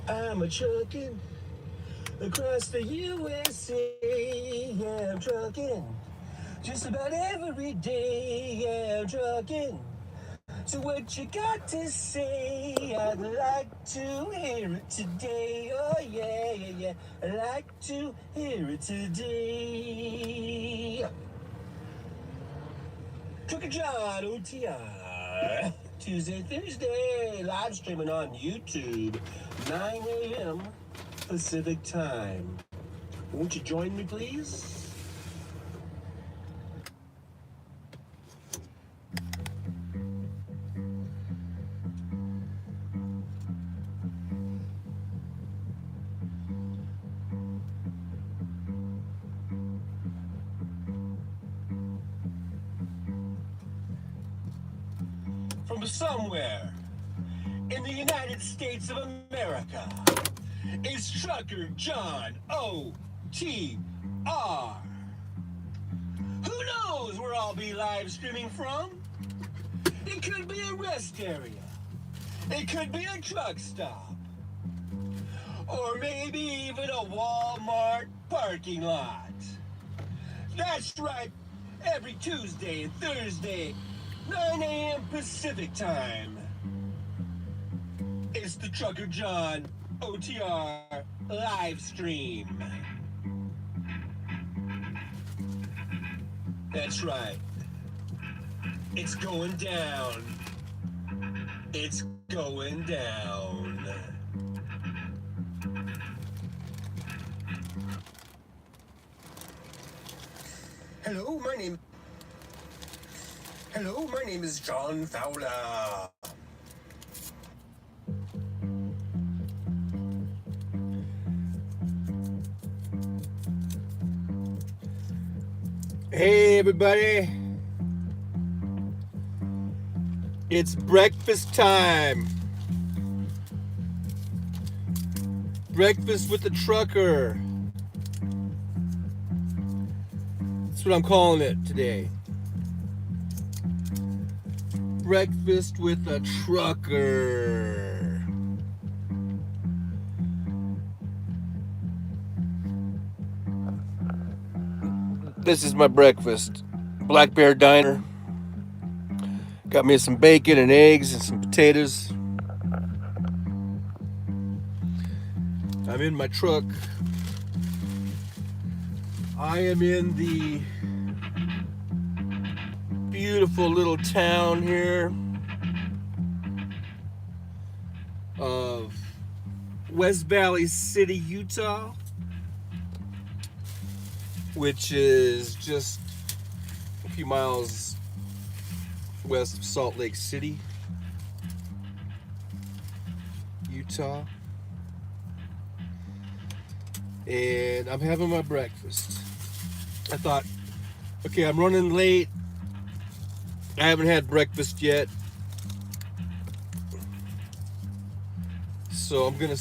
I'm a trucking across the USA. Yeah, I'm trucking just about every day. Yeah, I'm trucking. So what you got to say? I'd like to hear it today. Oh yeah, yeah, yeah. I'd like to hear it today. Trucker John OTR. Tuesday, Thursday, live streaming on YouTube, 9 a.m. Pacific time. Won't you join me, please? From somewhere in the United States of America, it's Trucker John OTR. Who knows where I'll be live streaming from? It could be a rest area. It could be a truck stop. Or maybe even a Walmart parking lot. That's right. Every Tuesday and Thursday, 9 a.m. Pacific time. It's the Trucker John OTR live stream. That's right. It's going down. It's going down. Hello, my name is John Fowler. Hey, everybody. It's breakfast time. Breakfast with the trucker. That's what I'm calling it today. Breakfast with a trucker. This is my breakfast. Black Bear Diner. Got me some bacon and eggs and some potatoes. I'm in my truck. I am in the beautiful little town here of West Valley City, Utah, which is just a few miles west of Salt Lake City, Utah. And I'm having my breakfast. I thought, okay, I'm running late. I haven't had breakfast yet. So I'm gonna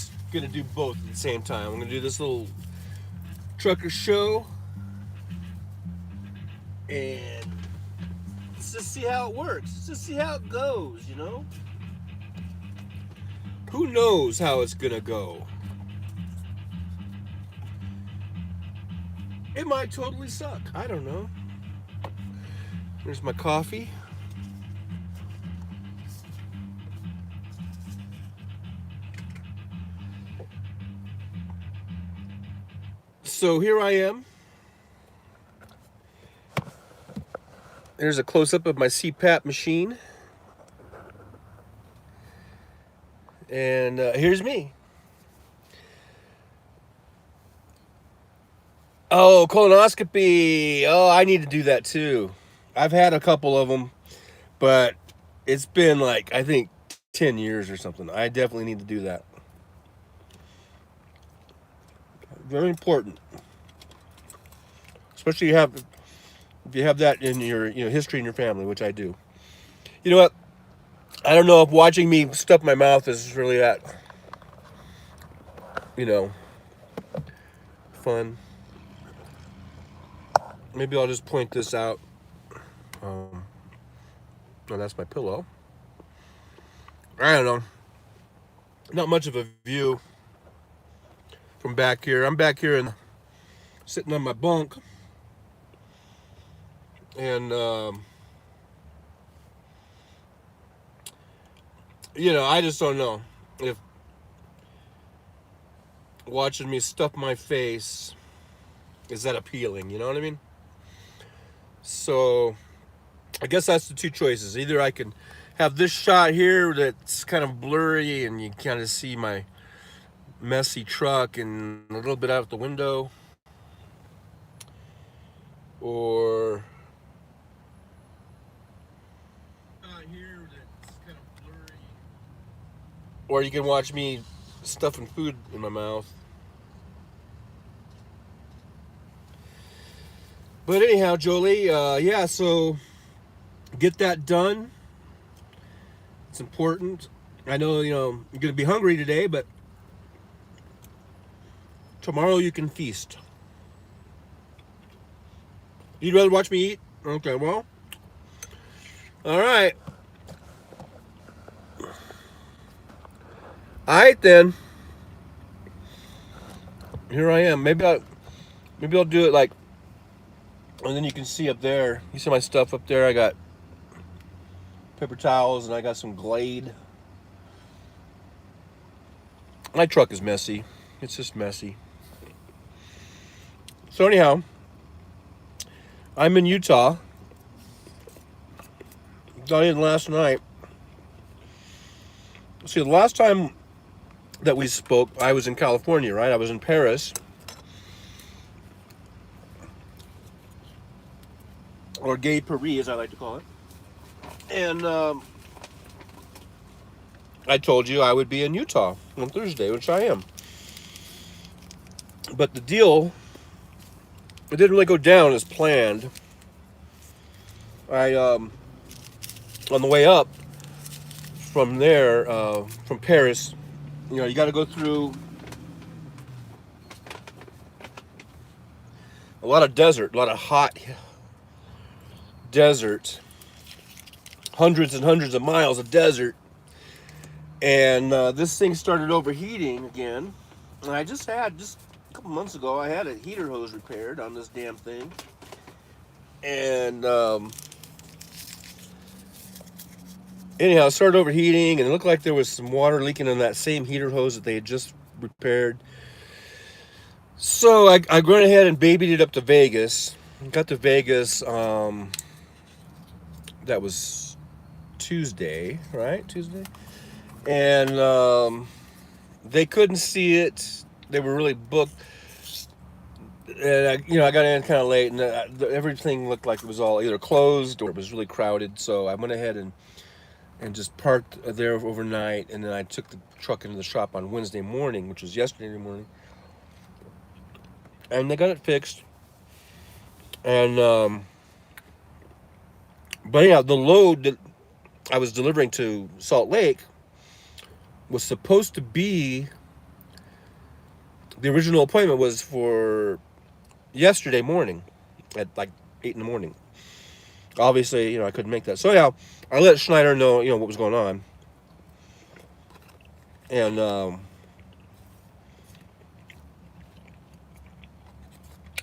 do both at the same time. I'm gonna do this little trucker show. And let's just see how it works. Let's just see how it goes, you know? Who knows how it's gonna go? It might totally suck. I don't know. There's my coffee. So here I am. There's a close-up of my CPAP machine. And here's me. Oh, colonoscopy. Oh, I need to do that too. I've had a couple of them, but it's been like, I think, 10 years or something. I definitely need to do that. Very important. Especially if you have that in your history in your family, which I do. You know what? I don't know if watching me stuff my mouth is really that, fun. Maybe I'll just point this out. Oh, that's my pillow. I don't know. Not much of a view. from back here. I'm back here and sitting on my bunk, and I just don't know if watching me stuff my face is that appealing. You know what I mean? So I guess that's the two choices. Either I can have this shot here that's kind of blurry and you kind of see my messy truck and a little bit out the window, or here that's kind of blurry, or you can watch me stuffing food in my mouth. But anyhow, Jolie, yeah, so get that done. It's important. I know, you're going to be hungry today, but tomorrow you can feast. You'd rather watch me eat? Okay, well, all right. All right, then. Here I am. Maybe I'll do it like, and then you can see up there. You see my stuff up there? I got paper towels and I got some Glade. My truck is messy. It's just messy. So anyhow, I'm in Utah. Got in last night. See, the last time that we spoke, I was in California, right? I was in Paris. Or Gay Paris, as I like to call it. And I told you I would be in Utah on Thursday, which I am. But the deal, it didn't really go down as planned. I, on the way up from there, from Paris, you got to go through a lot of desert, a lot of hot desert, hundreds and hundreds of miles of desert. And this thing started overheating again. And I just a couple months ago, I had a heater hose repaired on this damn thing. And anyhow, it started overheating, and it looked like there was some water leaking in that same heater hose that they had just repaired. So I went ahead and babied it up to Vegas. Got to Vegas, that was Tuesday, right? Tuesday? And they couldn't see it. They were really booked. And I got in kind of late, and everything looked like it was all either closed or it was really crowded. So I went ahead and just parked there overnight, and then I took the truck into the shop on Wednesday morning, which was yesterday morning, and they got it fixed. And but yeah, the load that I was delivering to Salt Lake was supposed to be, the original appointment was for yesterday morning at like 8 in the morning. Obviously, I couldn't make that. So yeah, I let Schneider know, what was going on. And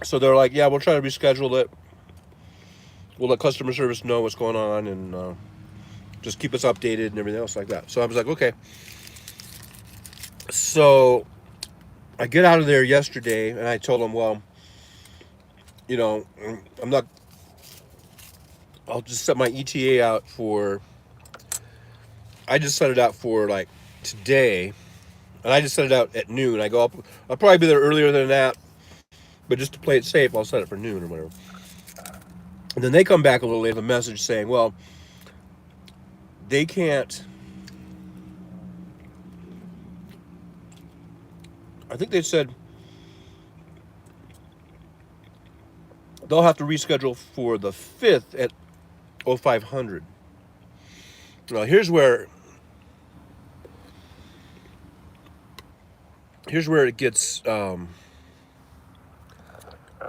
so they're like, yeah, we'll try to reschedule it. We'll let customer service know what's going on, and just keep us updated and everything else like that. So I was like, okay. So I get out of there yesterday, and I told them, well, I'm not, I'll just set my ETA out for, I just set it out for like today, and I just set it out at noon. I go up, I'll probably be there earlier than that, but just to play it safe, I'll set it for noon or whatever. And then they come back a little later with a message saying, well, they can't, I think they said they'll have to reschedule for the 5th at 0500. Now here's where it gets kind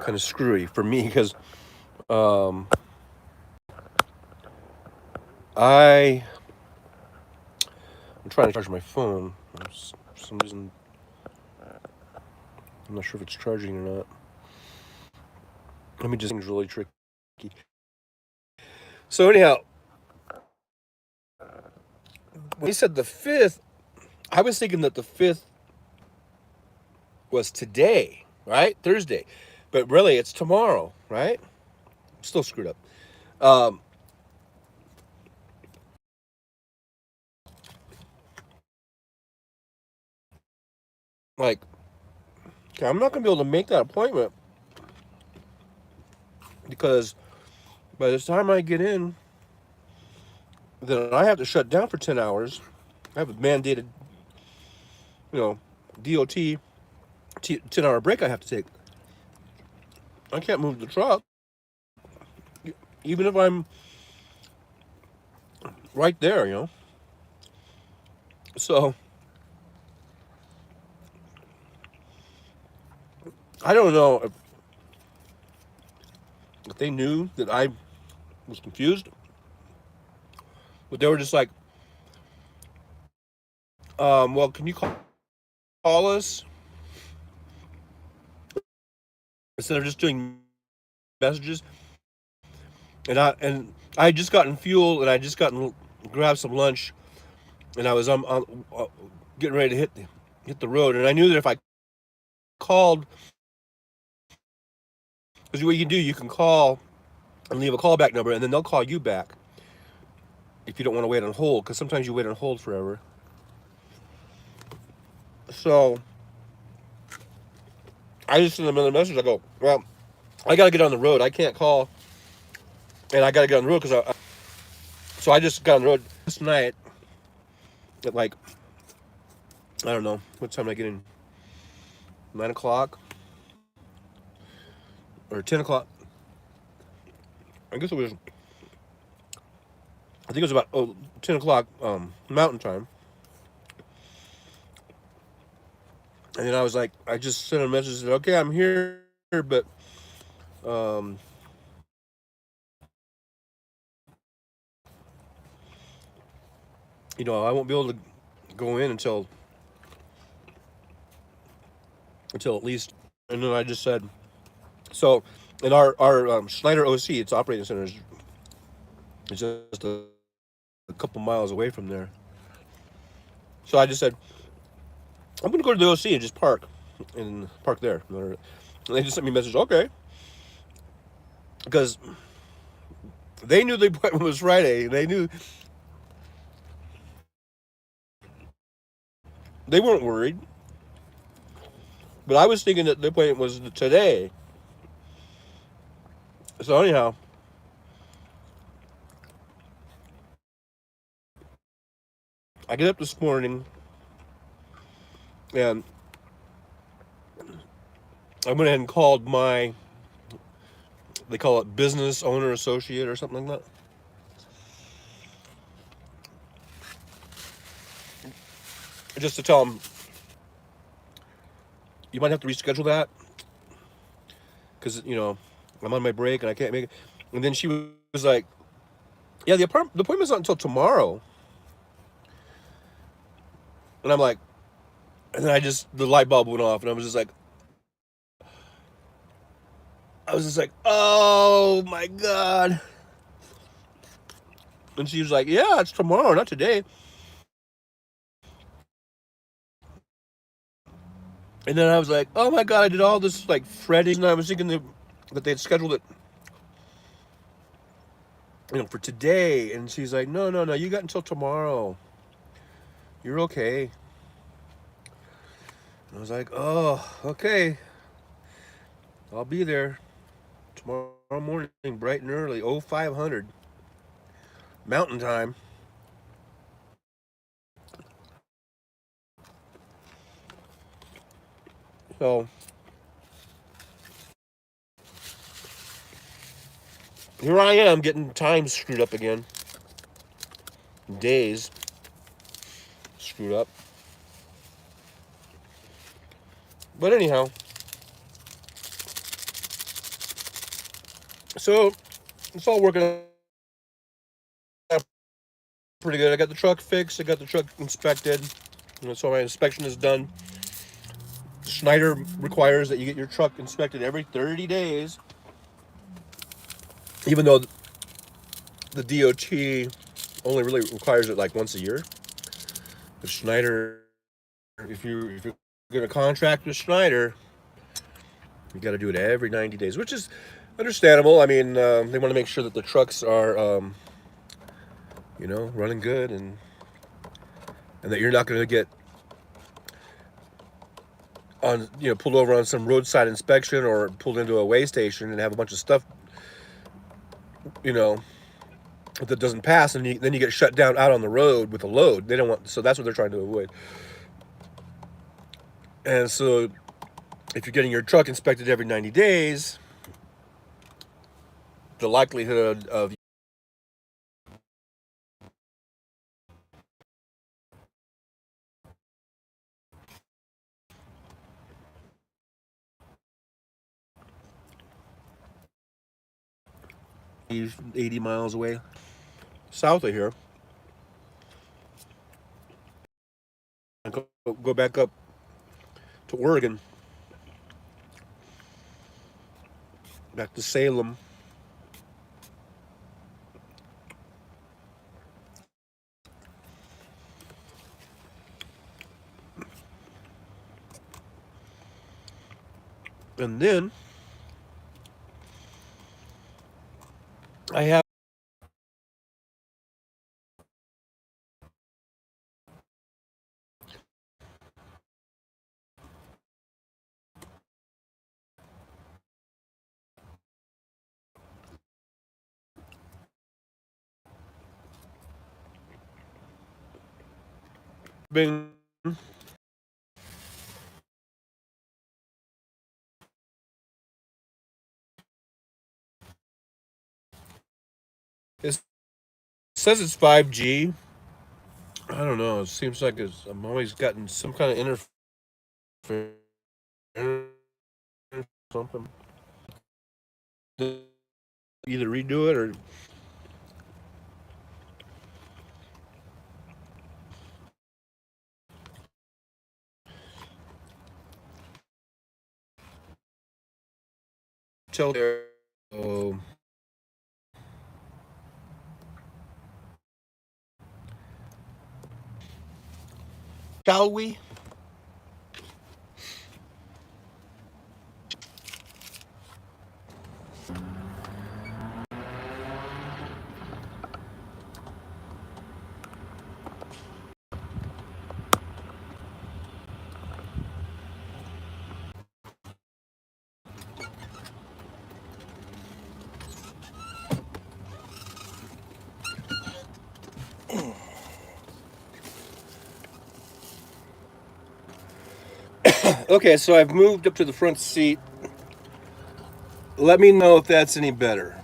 of screwy for me, because I'm trying to charge my phone. For some reason, I'm not sure if it's charging or not. Let me just. It's really tricky. So anyhow, when he said the 5th, I was thinking that the 5th was today, right? Thursday. But really, it's tomorrow, right? Still screwed up. Um, like, okay, I'm not going to be able to make that appointment because by the time I get in, then I have to shut down for 10 hours. I have a mandated, DOT 10-hour break I have to take. I can't move the truck. Even if I'm right there. So, I don't know if they knew that I was confused, but they were just like, well, can you call us instead of just doing messages? And I had just gotten fuel, and I just gotten grabbed some lunch, and I was getting ready to hit the road, and I knew that if I called, because what you can do, you can call and leave a callback number, and then they'll call you back if you don't want to wait on hold, because sometimes you wait on hold forever. So I just sent them another message. I go, well, I got to get on the road. I can't call, and I got to get on the road so I just got on the road this night at like, I don't know, what time did I get in? 9 o'clock or 10 o'clock. I guess I think it was about 10 o'clock Mountain Time. And then I was like, I just sent a message that, okay, I'm here, but um, I won't be able to go in until at least. And then I just said, so in our Schneider OC, its operating center is just a couple miles away from there. So I just said, I'm going to go to the OC and just park there. And they just sent me a message, okay. Because they knew the appointment was Friday. They knew. They weren't worried. But I was thinking that the appointment was today. So anyhow, I get up this morning and I went ahead and called they call it business owner associate or something like that. Just to tell them, you might have to reschedule that because, I'm on my break and I can't make it. And then she was like, yeah, the appointment's not until tomorrow. And I'm like, and then the light bulb went off and I was just like, oh my God. And she was like, yeah, it's tomorrow, not today. And then I was like, oh my God, I did all this like fretting. And I was thinking that they had scheduled it, for today. And she's like, no, you got until tomorrow. You're okay. And I was like, oh, okay. I'll be there tomorrow morning, bright and early, 0500 Mountain Time. So here I am getting time screwed up again. Days screwed up. But anyhow, so it's all working out pretty good. I got the truck fixed. I got the truck inspected. So my inspection is done. Schneider requires that you get your truck inspected every 30 days, even though the DOT only really requires it like once a year. But Schneider, if you're going to contract with Schneider, you got to do it every 90 days, which is understandable. I mean, they want to make sure that the trucks are, running good, and that you're not going to get on, pulled over on some roadside inspection or pulled into a weigh station and have a bunch of stuff, you know, that doesn't pass, and then you get shut down out on the road with a load. They don't want, so that's what they're trying to avoid. And so, if you're getting your truck inspected every 90 days, the likelihood of 80 miles away south of here, and go back up to Oregon, back to Salem. And then I have been it says it's 5G. I don't know. It seems like I'm always gotten some kind of interference or something. Either redo it or tell their. Oh, shall we? Okay, so I've moved up to the front seat. Let me know if that's any better.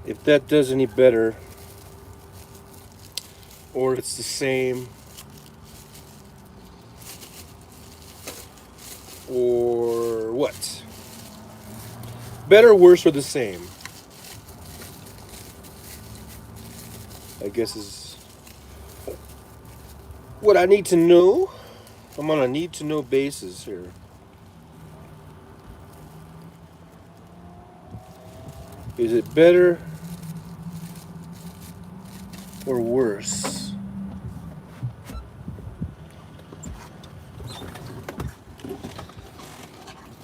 If that does any better, or it's the same, or what? Better, worse, or the same? I guess is what I need to know. I'm on a need to know basis here. Is it better or worse?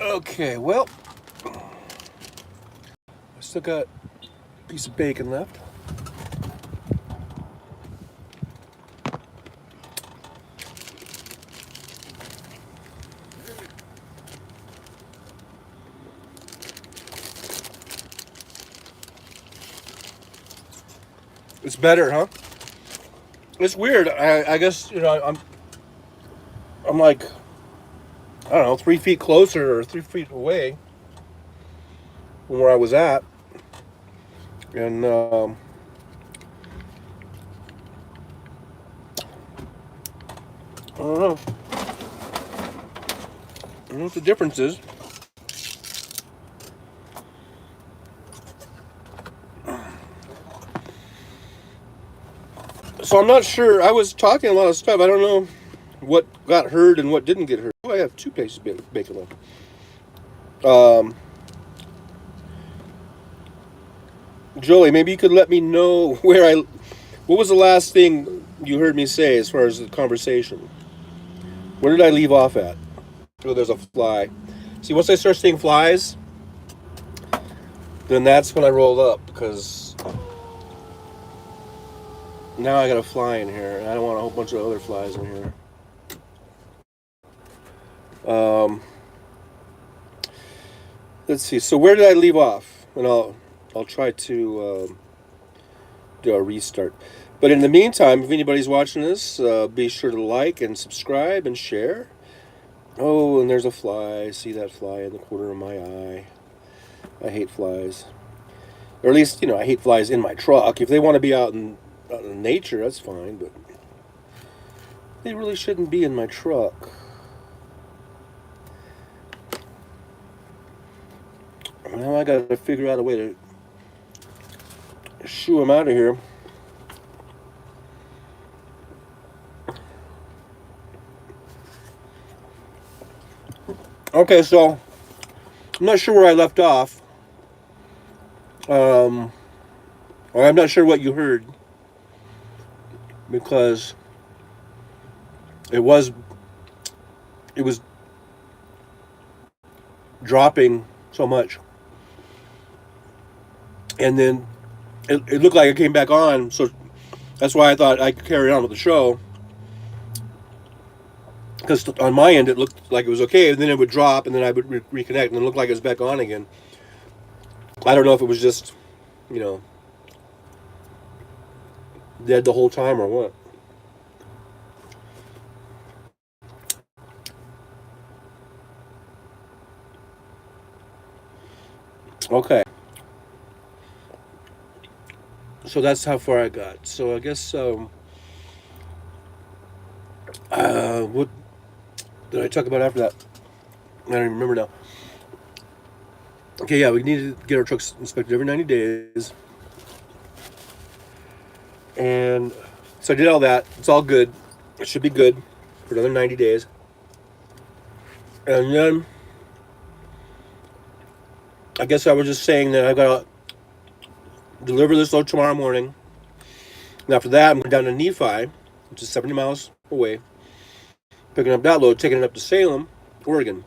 Okay, well, I still got a piece of bacon left. It's better, huh? It's weird. I guess I'm like, I don't know, 3 feet closer or 3 feet away from where I was at, and I don't know. I don't know what the difference is. So I'm not sure. I was talking a lot of stuff. I don't know what got heard and what didn't get heard. Oh, I have 2 pieces of bacon left. Jolie, maybe you could let me know what was the last thing you heard me say as far as the conversation? Where did I leave off at? Oh, there's a fly. See, once I start seeing flies, then that's when I roll up, because now I got a fly in here, and I don't want a whole bunch of other flies in here. Let's see. So where did I leave off? And I'll try to do a restart. But in the meantime, if anybody's watching this, be sure to like and subscribe and share. Oh, and there's a fly. See that fly in the corner of my eye. I hate flies. Or at least, I hate flies in my truck. If they want to be out in nature, that's fine, but they really shouldn't be in my truck. Now I gotta figure out a way to shoo them out of here. Okay, so I'm not sure where I left off. Or I'm not sure what you heard, because it was dropping so much, and then it looked like it came back on, so that's why I thought I could carry on with the show, because on my end it looked like it was okay, and then it would drop, and then I would reconnect, and it looked like it was back on again. I don't know if it was just, dead the whole time or what. Okay. So that's how far I got. So I guess, what did I talk about after that? I don't even remember now. Okay, yeah, we need to get our trucks inspected every 90 days. And so I did all that. It's all good. It should be good for another 90 days. And then I guess I was just saying that I've got to deliver this load tomorrow morning. And after that, I'm going down to Nephi, which is 70 miles away, picking up that load, taking it up to Salem, Oregon.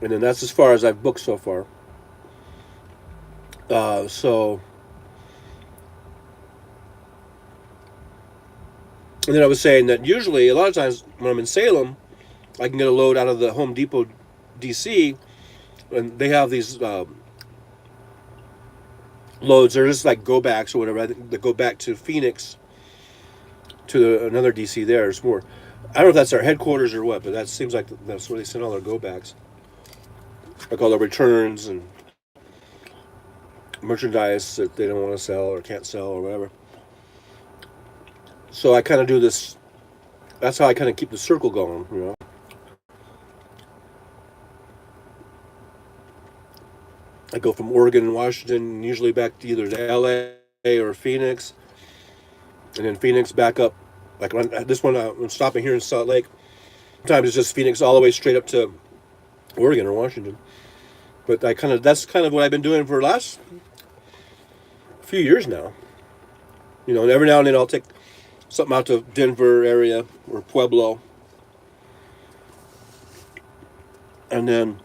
And then that's as far as I've booked so far. And then I was saying that usually, a lot of times when I'm in Salem, I can get a load out of the Home Depot DC, and they have these loads. They're just like go-backs or whatever. I think they go back to Phoenix, to another DC there. It's more, I don't know if that's their headquarters or what, but that seems like that's where they send all their go-backs. Like all the returns and merchandise that they don't want to sell or can't sell or whatever. So I kind of do this. That's how I kind of keep the circle going, I go from Oregon and Washington, usually back to either to LA or Phoenix, and then Phoenix back up. Like this one, I'm stopping here in Salt Lake. Sometimes it's just Phoenix all the way straight up to Oregon or Washington. But that's kind of what I've been doing for the last few years now. And every now and then I'll take something out to Denver area or Pueblo, and then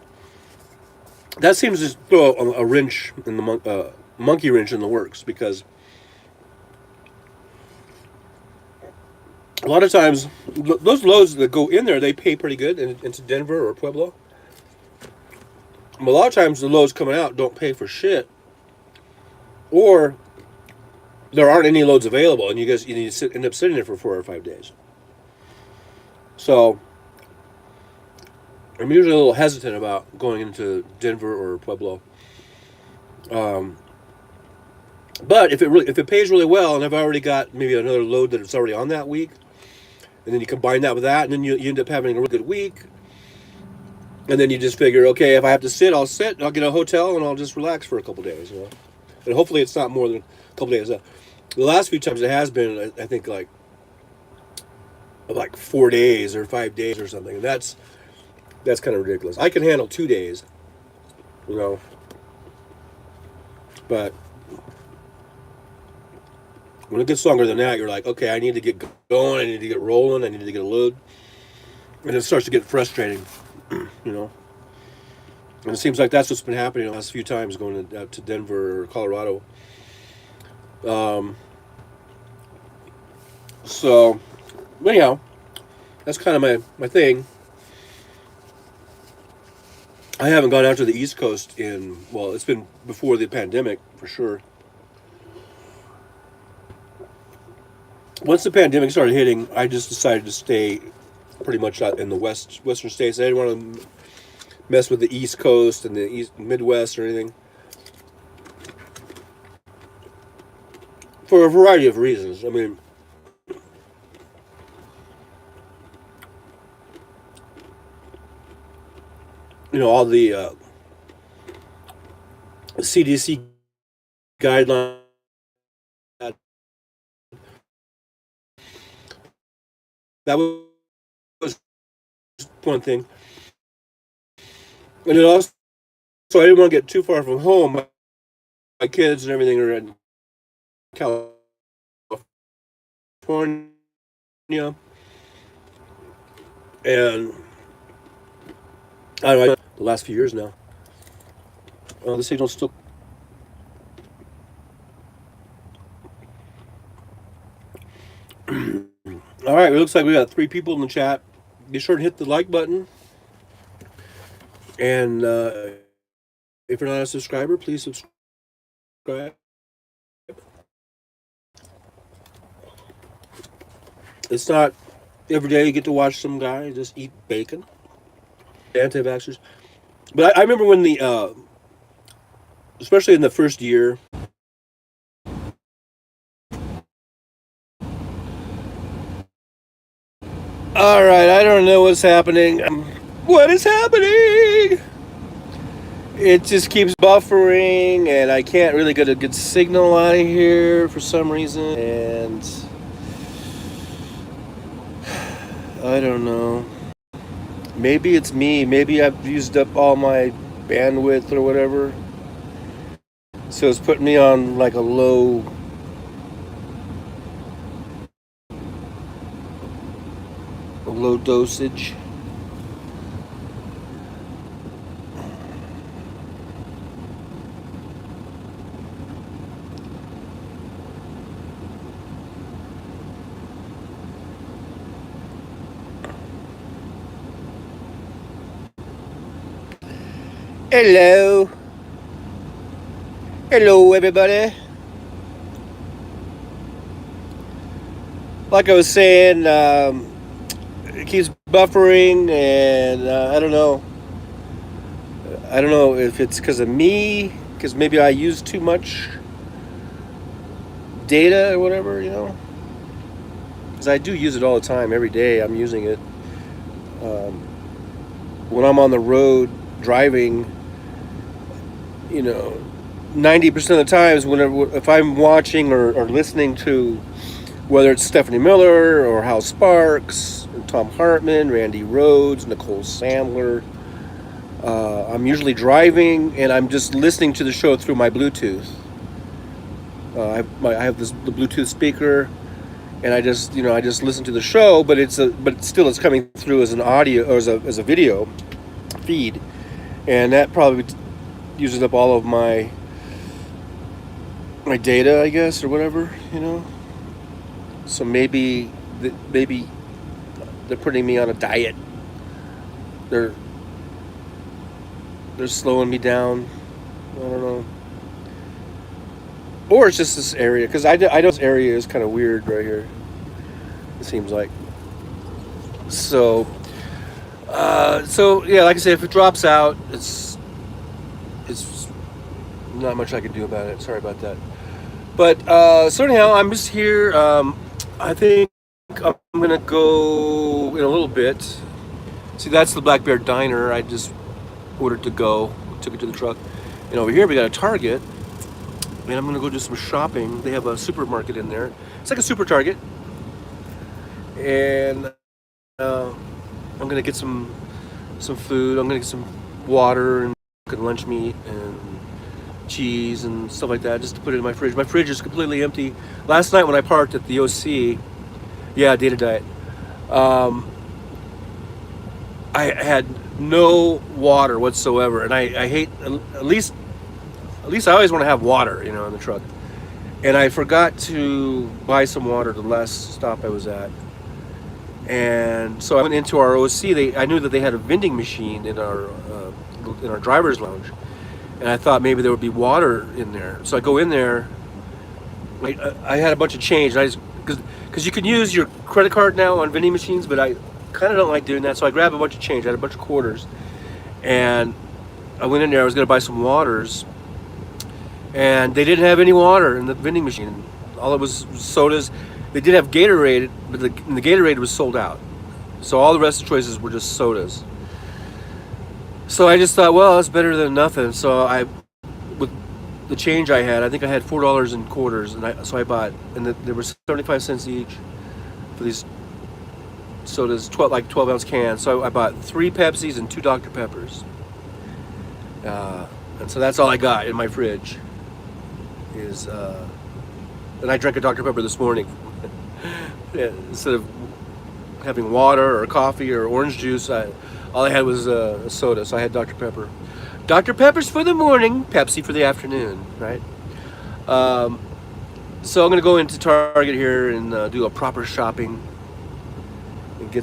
that seems to throw a wrench in the monkey wrench in the works, because a lot of times those loads that go in there, they pay pretty good into Denver or Pueblo. But a lot of times the loads coming out don't pay for shit, or there aren't any loads available, and you need to end up sitting there for 4 or 5 days. So I'm usually a little hesitant about going into Denver or Pueblo. But if it pays really well, and I've already got maybe another load that it's already on that week, and then you combine that with that, and then you end up having a really good week. And then you just figure, okay, if I have to sit, I'll sit. I'll get a hotel and I'll just relax for a couple days, And hopefully it's not more than a couple days. The last few times it has been, I think, like 4 days or 5 days or something, and that's kind of ridiculous. I can handle 2 days, you know, but when it gets longer than that, you're like, okay, I need to get going, I need to get rolling, I need to get a load, and it starts to get frustrating, you know. And it seems like that's what's been happening the last few times going out to Denver or Colorado. Um, so, anyhow, that's kind of my thing. I haven't gone out to the East Coast well, it's been before the pandemic for sure. Once the pandemic started hitting, I just decided to stay pretty much out in the western states. I didn't want to mess with the East Coast and the East Midwest or anything for a variety of reasons. I mean, all the CDC guidelines. That was one thing, and it also, so I didn't want to get too far from home. My kids and everything are in California, and I don't know, the last few years now. The signal's still. All right, it looks like we got 3 people in the chat. Be sure to hit the like button. And if you're not a subscriber, please subscribe. It's not every day you get to watch some guy just eat bacon. Anti-vaxxers. But I remember when especially in the first year, all right, I don't know what's happening. What is happening? It just keeps buffering, and I can't really get a good signal out of here for some reason. And I don't know. Maybe it's me. Maybe I've used up all my bandwidth or whatever. So it's putting me on like a low dosage. Hello. Hello, everybody. Like I was saying, it keeps buffering, and I don't know. I don't know if it's because of me, because maybe I use too much data or whatever, Because I do use it all the time, every day. I'm using it. When I'm on the road driving, 90% of the times, if I'm watching or listening to, whether it's Stephanie Miller or Hal Sparks, or Tom Hartman, Randy Rhodes, Nicole Sandler, I'm usually driving and I'm just listening to the show through my Bluetooth. I have the Bluetooth speaker, and I just listen to the show, but still it's coming through as an audio or as a video feed, and that probably uses up all of my data, I guess, or whatever, So maybe they're putting me on a diet. They're slowing me down. I don't know. Or it's just this area, because I know this area is kind of weird right here. It seems like. So yeah, like I said, if it drops out, it's not much I can do about it. Sorry about that. But so anyhow, I'm just here. I think I'm gonna go in a little bit. See, that's the Black Bear Diner. I just ordered to go, took it to the truck, and over here we got a Target. and I'm gonna go do some shopping. They have a supermarket in there. It's like a super Target, and I'm gonna get some food. I'm gonna get some water and lunch meat and cheese and stuff like that, just to put it in my fridge. My fridge is completely empty. Last night when I parked at the OC, yeah, Data Diet, um, I had no water whatsoever, and I hate at least I always want to have water, you know, in the truck. And I forgot to buy some water the last stop I was at. And so I went into our OC. I knew that they had a vending machine in our driver's lounge, and I thought maybe there would be water in there. So I go in there. I had a bunch of change. And I just because you can use your credit card now on vending machines, but I kind of don't like doing that. So I grabbed a bunch of change. I had a bunch of quarters, and I went in there. I was going to buy some waters, and they didn't have any water in the vending machine. All it was sodas. They did have Gatorade, but the Gatorade was sold out. So all the rest of the choices were just sodas. So I just thought, well, that's better than nothing. So with the change I had, I think I had $4 in quarters, and so I bought, and there were 75 cents each for these sodas, 12 ounce cans. So I bought 3 Pepsis and 2 Dr. Peppers. And so that's all I got in my fridge. And I drank a Dr. Pepper this morning. Yeah, instead of having water or coffee or orange juice, all I had was a soda, so I had Dr. Pepper. Dr. Pepper's for the morning, Pepsi for the afternoon, right? So I'm gonna go into Target here and do a proper shopping and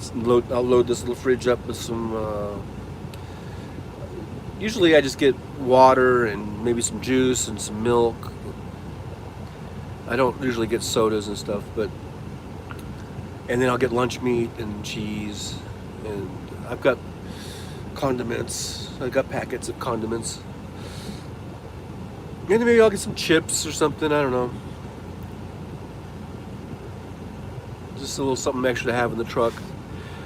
I'll load this little fridge up with some. Usually I just get water and maybe some juice and some milk. I don't usually get sodas and stuff, and then I'll get lunch meat and cheese, and I've got condiments. I've got packets of condiments. And maybe I'll get some chips or something, I don't know. Just a little something extra to have in the truck.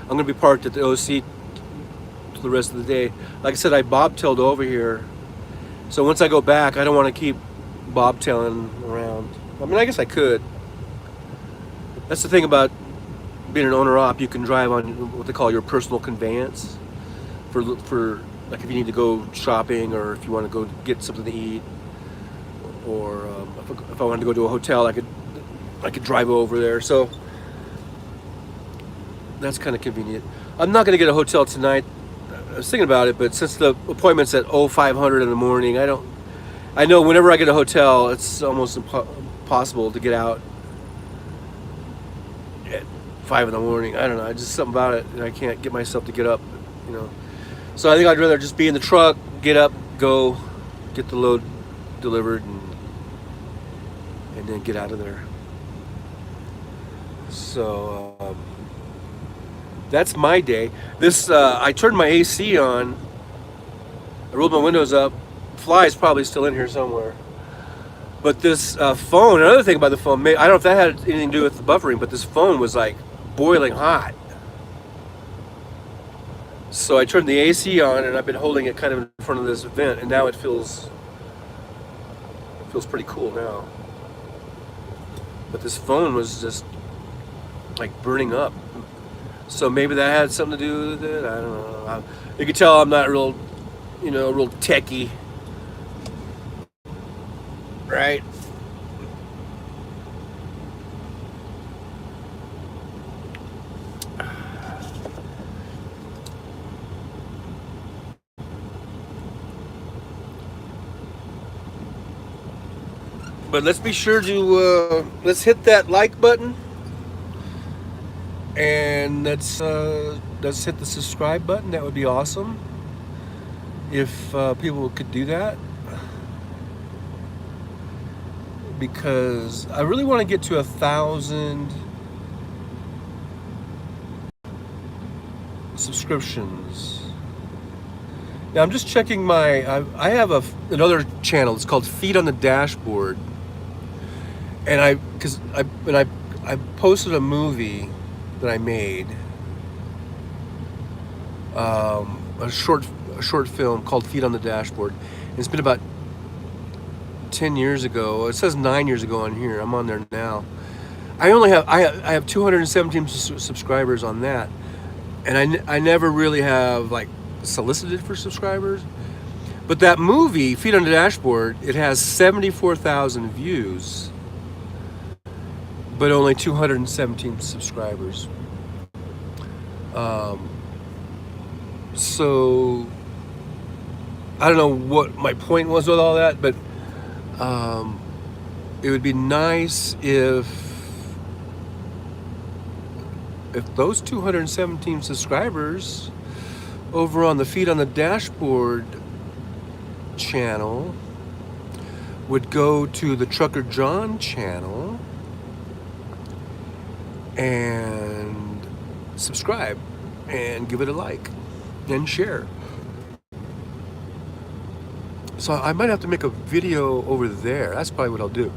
I'm gonna be parked at the OC for the rest of the day. Like I said, I bobtailed over here. So once I go back, I don't want to keep bobtailing around. I mean, I guess I could. That's the thing about being an owner-op. You can drive on what they call your personal conveyance for like if you need to go shopping or if you want to go get something to eat, or if I wanted to go to a hotel, I could drive over there. So that's kind of convenient. I'm not going to get a hotel tonight. I was thinking about it, but since the appointment's at 0500 in the morning, I know whenever I get a hotel, it's almost impossible to get out at 5 in the morning. I don't know. Just something about it. I can't get myself to get up, you know. So I think I'd rather just be in the truck, get up, go, get the load delivered, and then get out of there. So that's my day. I turned my AC on. I rolled my windows up. Fly's probably still in here somewhere. But this phone, another thing about the phone, I don't know if that had anything to do with the buffering, but this phone was like boiling hot. So I turned the AC on, and I've been holding it kind of in front of this vent, and now it feels pretty cool now. But this phone was just like burning up. So maybe that had something to do with it. I don't know. You can tell I'm not real techie. Right? But let's be sure to let's hit that like button, and let's hit the subscribe button. That would be awesome if people could do that, because I really want to get to 1,000 subscriptions. Now I'm just checking I have another channel. It's called Feet on the Dashboard, and I posted a movie that I made, a short film called Feet on the Dashboard. And it's been about about 10 years ago. It says 9 years ago on here. I'm on there now. I have 217 subscribers on that, and I never really have like solicited for subscribers. But that movie, Feet on the Dashboard, it has 74,000 views, but only 217 subscribers. So I don't know what my point was with all that, but it would be nice if those 217 subscribers over on the Feet on the Dashboard channel would go to the Trucker John channel and subscribe and give it a like and share. So I might have to make a video over there. That's probably what I'll do,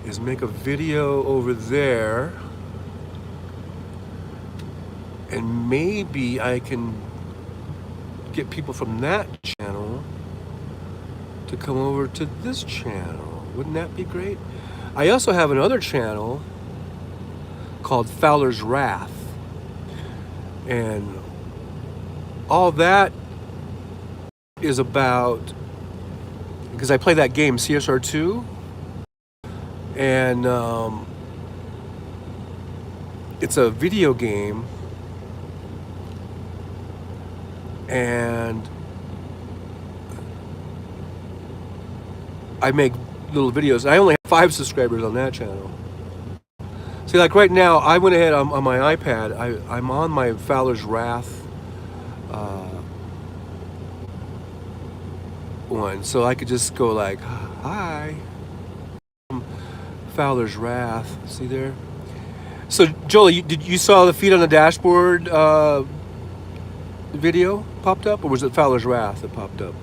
is make a video over there, and maybe I can get people from that channel to come over to this channel. Wouldn't that be great? I also have another channel called Fowler's Wrath, and all that is about, because I play that game CSR2, and it's a video game, and I make little videos. I only have 5 subscribers on that channel. See, like right now, I went ahead on my iPad. I'm on my Fowler's Wrath one, so I could just go like, hi, Fowler's Wrath. See there? So Jolie, you saw the Feet on the Dashboard video popped up, or was it Fowler's Wrath that popped up?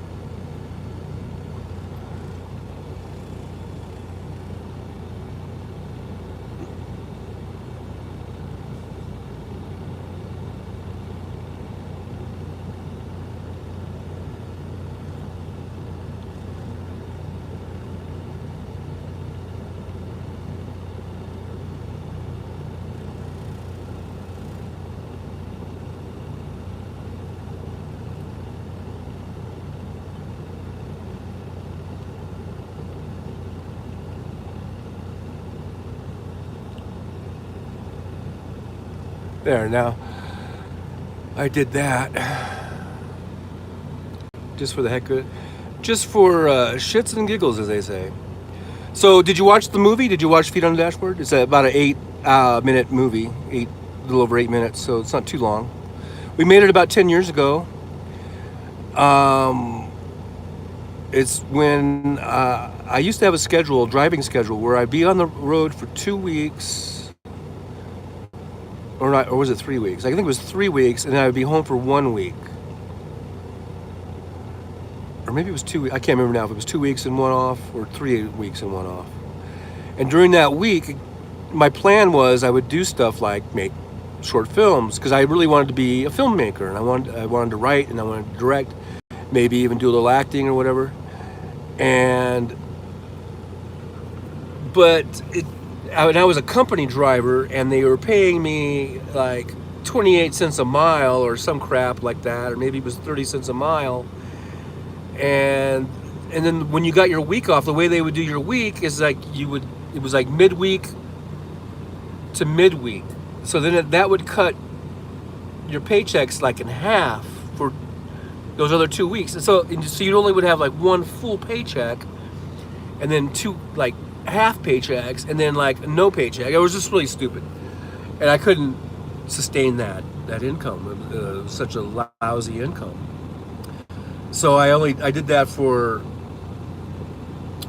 There, now I did that just for the heck of it, just for shits and giggles, as they say. So did you watch the movie? Did you watch Feet on the Dashboard? It's about an 8-minute movie, a little over 8 minutes, so it's not too long. We made it about 10 years ago. It's when I used to have a driving schedule, where I'd be on the road for 2 weeks, or not, or was it 3 weeks? I think it was 3 weeks, and then I would be home for 1 week. Or maybe it was 2 weeks. I can't remember now if it was 2 weeks and one off, or 3 weeks and one off. And during that week, my plan was I would do stuff like make short films, because I really wanted to be a filmmaker, and I wanted to write, and I wanted to direct, maybe even do a little acting or whatever. But I was a company driver, and they were paying me like 28 cents a mile or some crap like that, or maybe it was 30 cents a mile. And then when you got your week off, the way they would do your week is like it was like midweek to midweek. So then that would cut your paychecks like in half for those other 2 weeks. And so you only would have like one full paycheck, and then 2 like half paychecks, and then like no paycheck. It was just really stupid, and I couldn't sustain that income. It was such a lousy income. So I did that for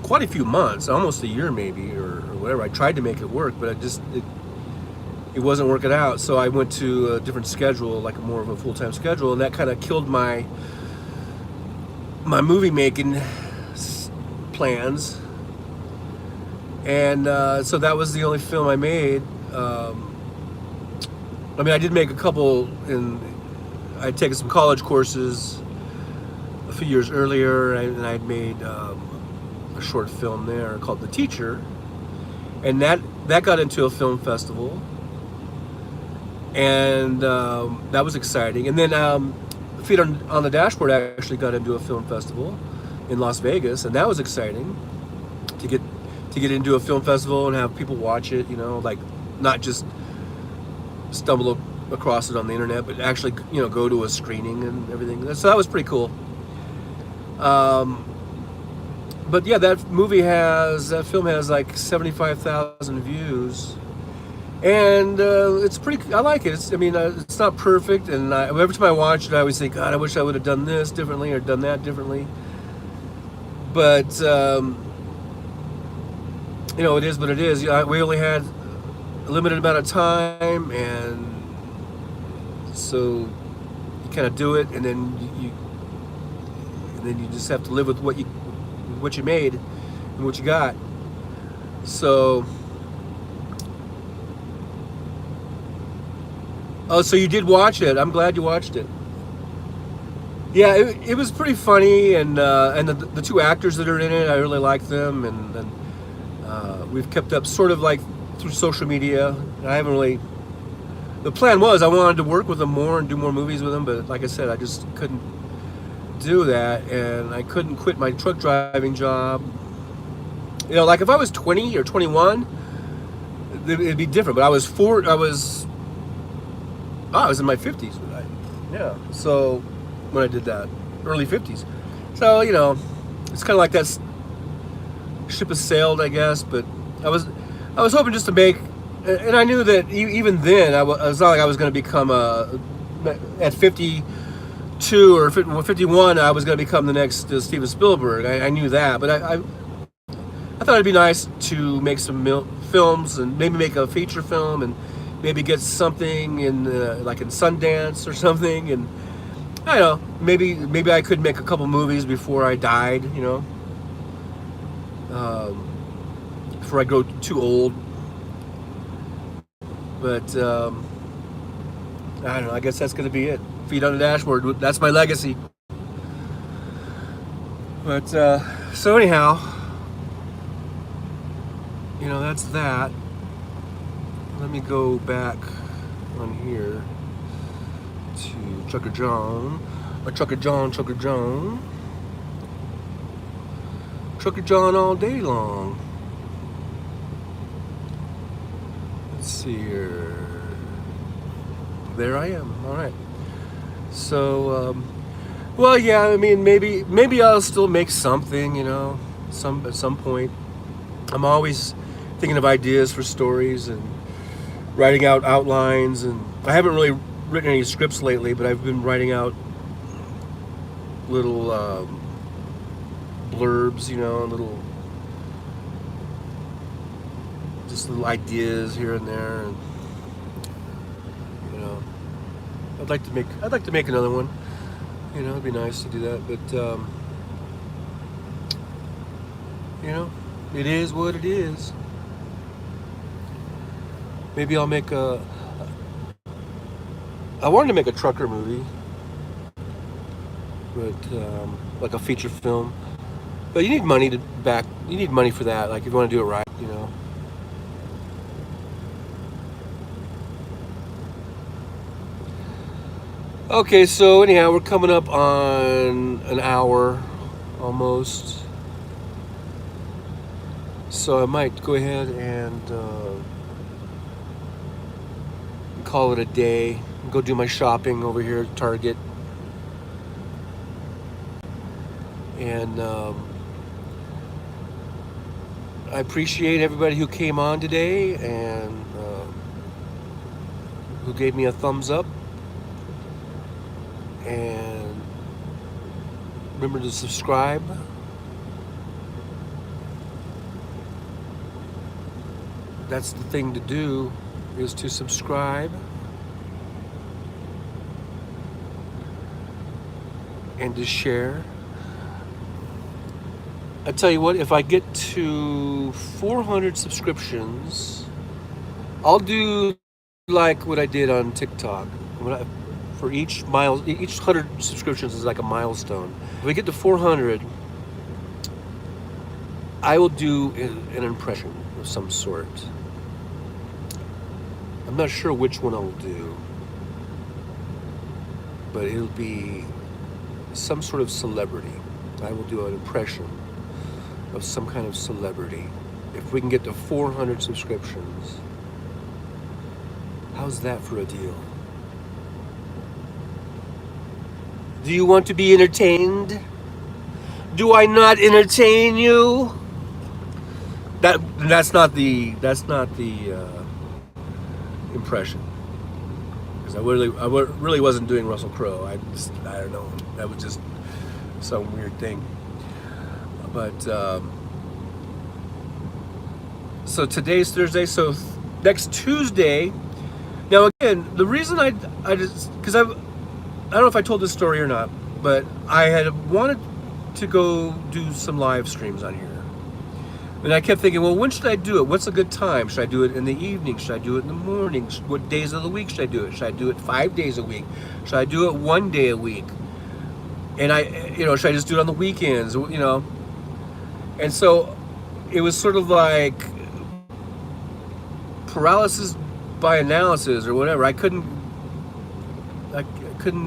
quite a few months, almost a year maybe, or whatever. I tried to make it work, but it wasn't working out. So I went to a different schedule, like more of a full-time schedule, and that kind of killed my movie making plans. And so that was the only film I made. I mean, I did make a couple, I'd taken some college courses a few years earlier, and I'd made a a short film there called The Teacher, and that got into a film festival, and that was exciting. And then Feet on the Dashboard actually got into a film festival in Las Vegas, and that was exciting to get into a film festival and have people watch it. Like not just stumble across it on the internet, but actually go to a screening and everything. So that was pretty cool. But yeah, that film has like 75,000 views, and it's pretty. I like it. It's not perfect, and every time I watch it, I always think, God, I wish I would have done this differently or done that differently. But it is what it is. We only had a limited amount of time, and so you kind of do it, and then you just have to live with what you made and what you got. So, so you did watch it. I'm glad you watched it. Yeah, it was pretty funny, and the two actors that are in it, I really like them, and we've kept up sort of like through social media. I haven't really. The plan was I wanted to work with them more and do more movies with them, but like I said, I just couldn't do that, and I couldn't quit my truck driving job. Like if I was 20 or 21, it'd be different. But I was in my 50s. Yeah. So when I did that, early 50s. So it's kind of like that ship has sailed, I guess. But I was hoping just to make, and I knew that even then, it's not like I was going to become at 52 or 51, I was going to become the next Steven Spielberg. I knew that, but I thought it'd be nice to make some films and maybe make a feature film and maybe get something in like in Sundance or something. And I don't know, maybe I could make a couple movies before I died. Before I grow too old. But I don't know. I guess that's going to be it. Feet on the Dashboard. That's my legacy. But so anyhow, that's that. Let me go back on here to Trucker John. Trucker John. Trucker John all day long. Let's see here. There I am. All right. So, well, yeah. Maybe I'll still make something. At some point. I'm always thinking of ideas for stories and writing out outlines. And I haven't really written any scripts lately, but I've been writing out little blurbs. Little ideas here and there. And, I'd like to make another one. It'd be nice to do that, but it is what it is. Maybe I'll make I wanted to make a trucker movie, but like a feature film. But you need money for that. Like if you want to do it right, Okay, so anyhow, we're coming up on an hour almost. So I might go ahead and call it a day. Go do my shopping over here at Target. And I appreciate everybody who came on today and who gave me a thumbs up. And remember to subscribe. That's the thing to do, is to subscribe. And to share. I tell you what, if I get to 400 subscriptions, I'll do like what I did on TikTok. For each 100 subscriptions is like a milestone. If we get to 400, I will do an impression of some sort. I'm not sure which one I'll do, but it'll be some sort of celebrity. I will do an impression of some kind of celebrity. If we can get to 400 subscriptions, how's that for a deal? Do you want to be entertained? Do I not entertain you? That's not the impression, because I really wasn't doing Russell Crowe. I don't know. That was just some weird thing. But so today's Thursday. So next Tuesday. Now again, the reason I just because I don't know if I told this story or not, but I had wanted to go do some live streams on here. And I kept thinking, well, when should I do it? What's a good time? Should I do it in the evening? Should I do it in the morning? What days of the week should I do it? Should I do it 5 days a week? Should I do it 1 day a week? And should I just do it on the weekends? And so it was sort of like paralysis by analysis or whatever. I couldn't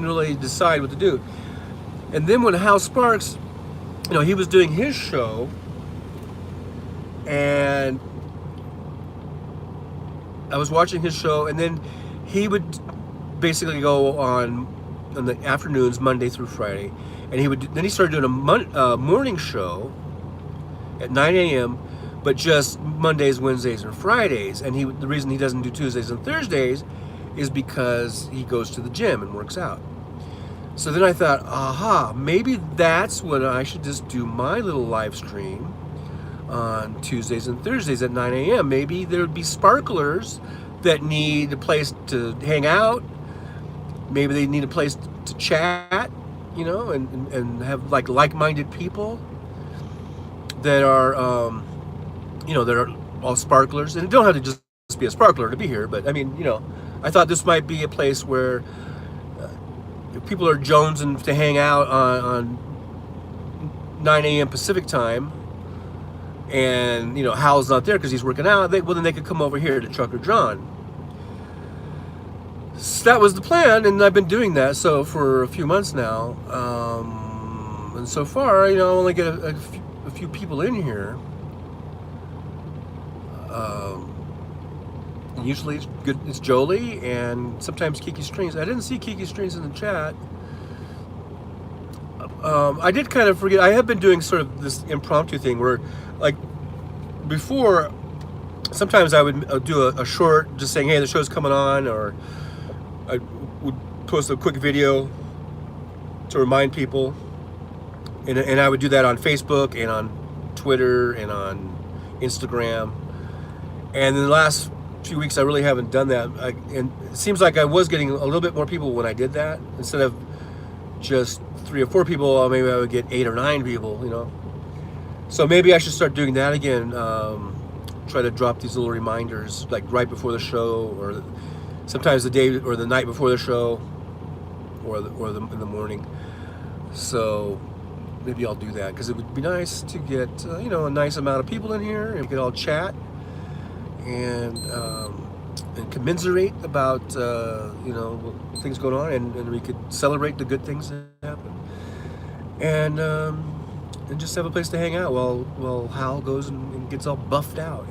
really decide what to do. And then when Hal Sparks, he was doing his show, and I was watching his show, and then he would basically go on in the afternoons, Monday through Friday, and then he started doing a morning show at 9 a.m., but just Mondays, Wednesdays, and Fridays. And the reason he doesn't do Tuesdays and Thursdays is because he goes to the gym and works out. So then I thought, aha, maybe that's when I should just do my little live stream on Tuesdays and Thursdays at 9 a.m. Maybe there would be sparklers that need a place to hang out. Maybe they need a place to chat, and have like-minded people that are, that are all sparklers. And it don't have to just be a sparkler to be here, but I mean, I thought this might be a place where people are jonesing to hang out on 9 a.m. Pacific time, and Hal's not there because he's working out. Then they could come over here to Trucker John. So that was the plan, and I've been doing that for a few months now. And so far, I only get a few people in here. Usually it's good. It's Jolie and sometimes Kiki Strings. I didn't see Kiki Strings in the chat. I did kind of forget. I have been doing sort of this impromptu thing where, like, before, sometimes I would do a short, just saying, hey, the show's coming on, or I would post a quick video to remind people. And I would do that on Facebook and on Twitter and on Instagram. And in the last few weeks, I really haven't done that. And it seems like I was getting a little bit more people when I did that. Instead of just 3 or 4 people, maybe I would get 8 or 9 people, So maybe I should start doing that again. Try to drop these little reminders, like right before the show, or sometimes the day or the night before the show, or in the morning. So maybe I'll do that, because it would be nice to get a nice amount of people in here, and we could all chat and commiserate about things going on, and we could celebrate the good things that happen, and just have a place to hang out while Hal goes and gets all buffed out,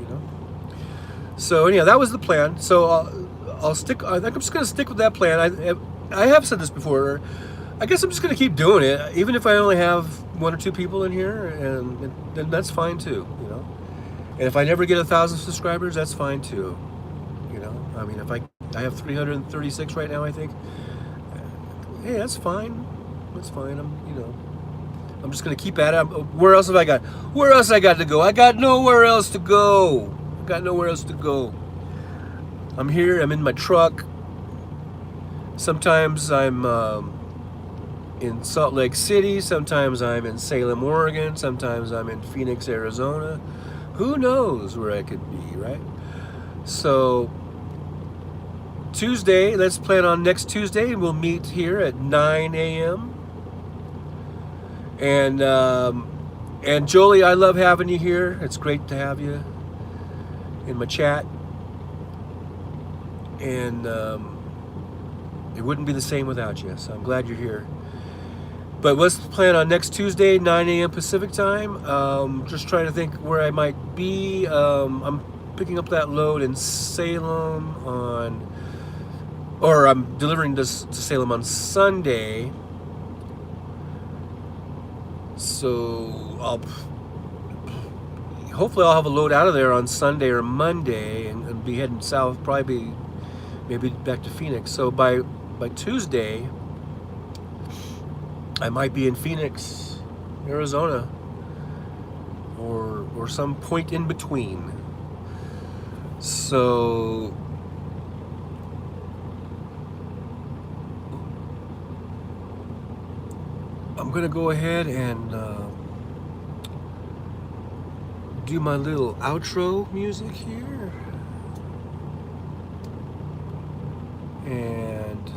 So anyhow, that was the plan. So I'll stick. I think I'm just gonna stick with that plan. I have said this before. I guess I'm just gonna keep doing it, even if I only have 1 or 2 people in here, and then that's fine too, And if I never get 1,000 subscribers, that's fine too, I mean, if I have 336 right now, I think. Hey, that's fine. That's fine. I'm just gonna keep at it. Where else have I got? Where else I got to go? I got nowhere else to go. I'm here. I'm in my truck. Sometimes I'm in Salt Lake City. Sometimes I'm in Salem, Oregon. Sometimes I'm in Phoenix, Arizona. Who knows where I could be, right? So Tuesday, let's plan on next Tuesday, and we'll meet here at 9 a.m. And And Jolie, I love having you here. It's great to have you in my chat. And it wouldn't be the same without you. So I'm glad you're here. But let's plan on next Tuesday, 9 a.m. Pacific time. Just trying to think where I might be. I'm picking up that load in Salem or I'm delivering this to Salem on Sunday. So hopefully I'll have a load out of there on Sunday or Monday and be heading south, probably maybe back to Phoenix. So by Tuesday, I might be in Phoenix, Arizona, or some point in between. So I'm gonna go ahead and do my little outro music here, and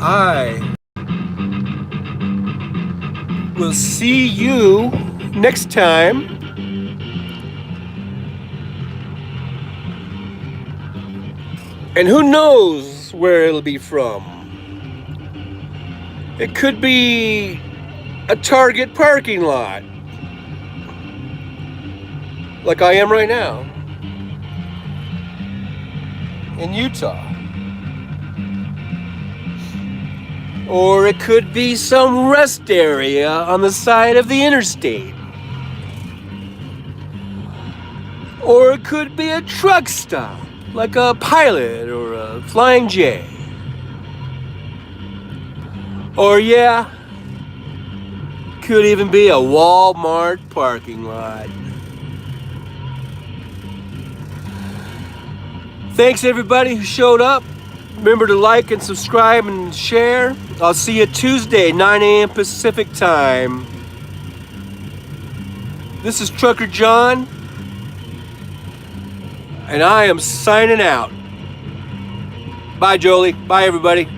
I will see you next time. And who knows where it'll be from? It could be a Target parking lot, like I am right now in Utah. Or it could be some rest area on the side of the interstate. Or it could be a truck stop, like a Pilot or a Flying J. Or yeah, could even be a Walmart parking lot. Thanks everybody who showed up. Remember to like and subscribe and share. I'll see you Tuesday, 9 a.m. Pacific time. This is Trucker John, and I am signing out. Bye, Jolie. Bye, everybody.